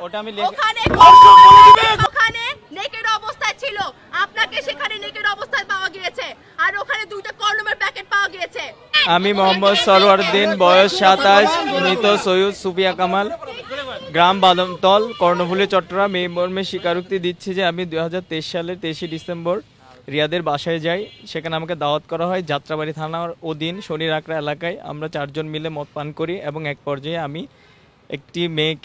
ওটা আমি ওখানে নেকেড অবস্থায় ছিল, আপনাকে সেখানে নেকেড অবস্থায় পাওয়া গিয়েছে, আর ওখানে দুটো কন্ডোমের প্যাকেট পাওয়া গিয়েছে। আমি মোহাম্মদ সরওয়ারউদ্দিন, বয়স 27, মৃত সৈয়দ সুফিয়া কামাল, গ্রাম বাদামতল, কর্ণফুলী, চট্টগ্রাম। এই মর্মে স্বীকারোক্তি দিচ্ছি যে আমি 2023 সালের 23 ডিসেম্বর রিয়াদের বাসায় যাই। সেখানে আমাকে দাওয়াত করা হয় যাত্রাবাড়ি থানার অধীন শনির আকড়া এলাকায়। আমরা 4 জন মিলে মদ পান করি এবং এক পর্যায়ে আমি একটি মেয়ের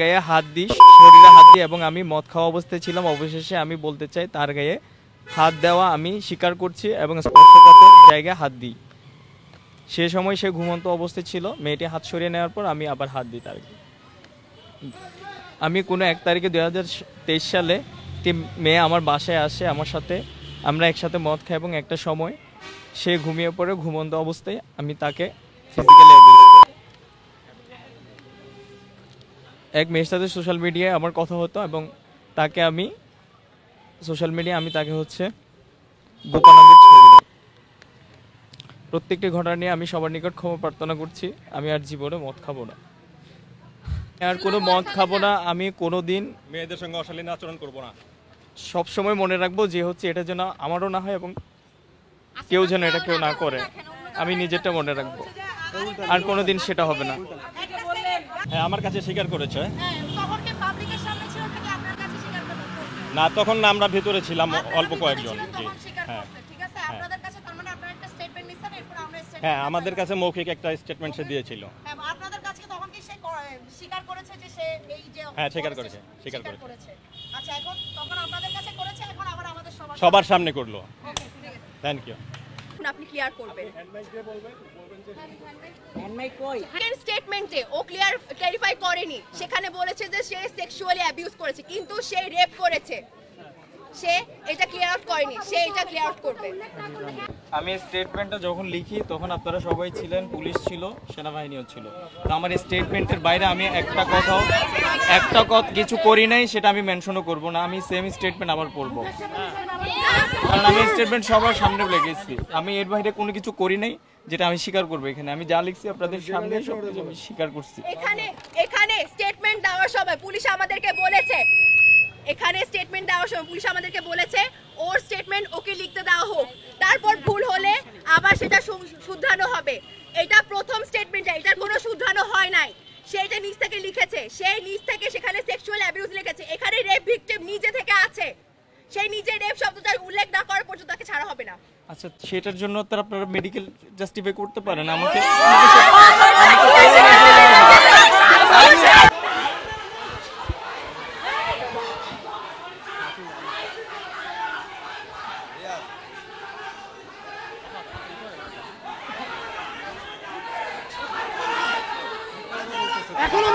গায়ে হাত দিই, শরীরে হাত দিই এবং আমি মদ খাওয়া অবস্থায় ছিলাম। অবশেষে আমি বলতে চাই তার গায়ে হাত দেওয়া আমি স্বীকার করছি এবং স্পর্শকাতর জায়গায় হাত দিই। সে সময় সে ঘুমন্ত অবস্থায় ছিল। মেয়েটি হাত সরিয়ে নেওয়ার পর আমি আবার হাত দিই তার। আমি কোনো 1 তারিখে 2023 সালে একটি মেয়ে আমার বাসায় আসে আমার সাথে, আমরা একসাথে মদ খাই এবং একটা সময় সে ঘুমিয়ে পড়ে। ঘুমন্ত অবস্থায় আমি তাকে ফিজিক্যালি অ্যাবিউজ করি। এক মেয়ের সাথে সোশ্যাল মিডিয়ায় আমার কথা হতো এবং তাকে আমি হচ্ছে গোপনাঙ্গের ছবি দিই। প্রত্যেকটি ঘটনা নিয়ে আমি সবার নিকট ক্ষমা প্রার্থনা করছি। আমি আর জীবনে মদ খাবো না, আর কোনো মদ খাবো না। আমি কোনোদিন মেয়েদের সঙ্গে অশালীন আচরণ করব না। সব সময় মনে রাখবো যে হচ্ছে এটা যেন আমারও না হয় এবং কেউ যেন এটা কেউ না করে। আমি নিজেরটা মনে রাখবো, আর কোনোদিন সেটা হবে না। হ্যাঁ, আমার কাছে স্বীকার করেছে। না, তখন না, আমরা ভেতরে ছিলাম অল্প কয়েকজন। হ্যাঁ, আমাদের কাছে মৌখিক একটা স্টেটমেন্ট সে দিয়েছিল। হ্যাঁ, স্বীকার করেছে। সবার সামনে করলো। Thank you. আপনি ক্লিয়ার করবেন স্টেটমেন্টে ও ক্লিয়ারিফাই করেনি। সেখানে বলেছে যে সে সেক্সুয়ালি অ্যাবিউজ করেছে, কিন্তু সে রেপ করেছে। সে এটা ক্লিয়ার আউট করেনি, সে এটা ক্লিয়ার আউট করবে। আমি স্টেটমেন্টটা যখন লিখি তখন আপনারা সবাই ছিলেন, পুলিশ ছিল, সেনাবাহিনীও ছিল। তো আমার স্টেটমেন্টের বাইরে আমি একটা কথা কিছু করি নাই, সেটা আমি মেনশনও করব না। আমি সেম স্টেটমেন্ট আবার পড়বো, কারণ আমি স্টেটমেন্ট সবার সামনে লিখেছি। আমি এর বাইরে কোনো কিছু করি নাই যেটা আমি স্বীকার করবো। এখানে আমি যা লিখছি আপনাদের সামনে সবকিছু আমি স্বীকার করছি। এখানে স্টেটমেন্ট দেওয়ার সময় পুলিশ আমাদেরকে বলেছে, ওর স্টেটমেন্ট ওকে লিখতে দেওয়া হোক, তারপর ভুল হলে আবার সেটা শুধরানো হবে। এটা প্রথম স্টেটমেন্ট, এটার কোনো শুধরানো হয় নাই। সেটা নিজ থেকে লিখেছে, সেই নিজ থেকে সেখানে সেক্সুয়াল অ্যাবিউজ লিখেছে। এখানে রেপ ভিকটিম নিজে থেকে আছে, সেই নিজে রেপ শব্দটা উল্লেখ না করার পর্যন্ত তাকে ছাড়া হবে না। আচ্ছা, সেটার জন্য তো আপনারা মেডিকেল জাস্টিফাই করতে পারেন আমাকে। এখনো